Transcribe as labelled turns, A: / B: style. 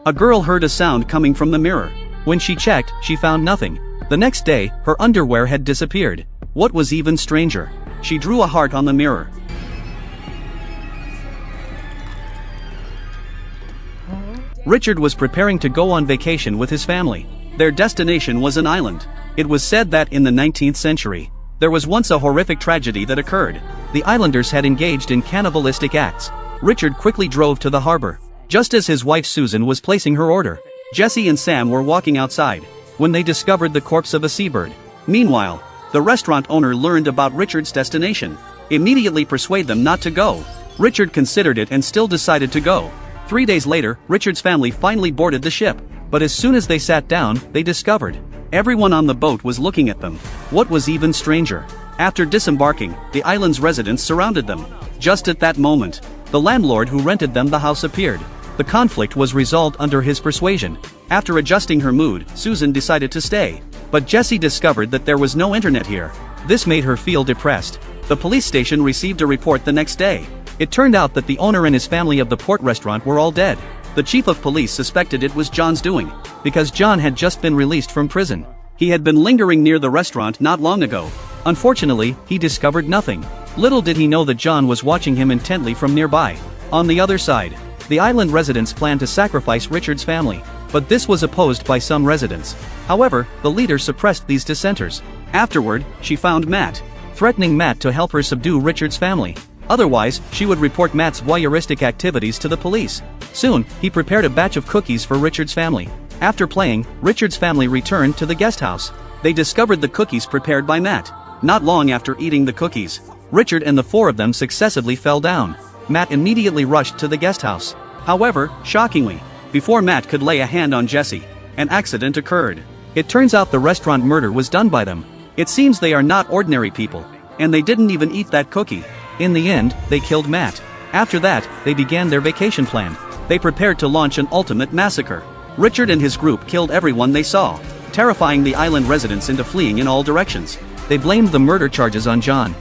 A: A girl heard a sound coming from the mirror. When she checked, she found nothing. The next day, her underwear had disappeared. What was even stranger? She drew a heart on the mirror. Richard was preparing to go on vacation with his family. Their destination was an island. It was said that in the 19th century, there was once a horrific tragedy that occurred. The islanders had engaged in cannibalistic acts. Richard quickly drove to the harbor. Just as his wife Susan was placing her order, Jesse and Sam were walking outside when they discovered the corpse of a seabird. Meanwhile, the restaurant owner learned about Richard's destination. Immediately persuaded them not to go. Richard considered it and still decided to go. 3 days later, Richard's family finally boarded the ship. But as soon as they sat down, they discovered everyone on the boat was looking at them. What was even stranger? After disembarking, the island's residents surrounded them. Just at that moment, the landlord who rented them the house appeared. The conflict was resolved under his persuasion. After adjusting her mood, Susan decided to stay. But Jessie discovered that there was no internet here. This made her feel depressed. The police station received a report the next day. It turned out that the owner and his family of the port restaurant were all dead. The chief of police suspected it was John's doing, because John had just been released from prison. He had been lingering near the restaurant not long ago. Unfortunately, he discovered nothing. Little did he know that John was watching him intently from nearby. On the other side, the island residents planned to sacrifice Richard's family, but this was opposed by some residents. However, the leader suppressed these dissenters. Afterward, she found Matt, threatening Matt to help her subdue Richard's family. Otherwise, she would report Matt's voyeuristic activities to the police. Soon, he prepared a batch of cookies for Richard's family. After playing, Richard's family returned to the guest house. They discovered the cookies prepared by Matt. Not long after eating the cookies, Richard and the four of them successively fell down. Matt immediately rushed to the guest house. However, shockingly, before Matt could lay a hand on Jesse, an accident occurred. It turns out the restaurant murder was done by them. It seems they are not ordinary people, and they didn't even eat that cookie. In the end, they killed Matt. After that, they began their vacation plan. They prepared to launch an ultimate massacre. Richard and his group killed everyone they saw, terrifying the island residents into fleeing in all directions. They blamed the murder charges on John.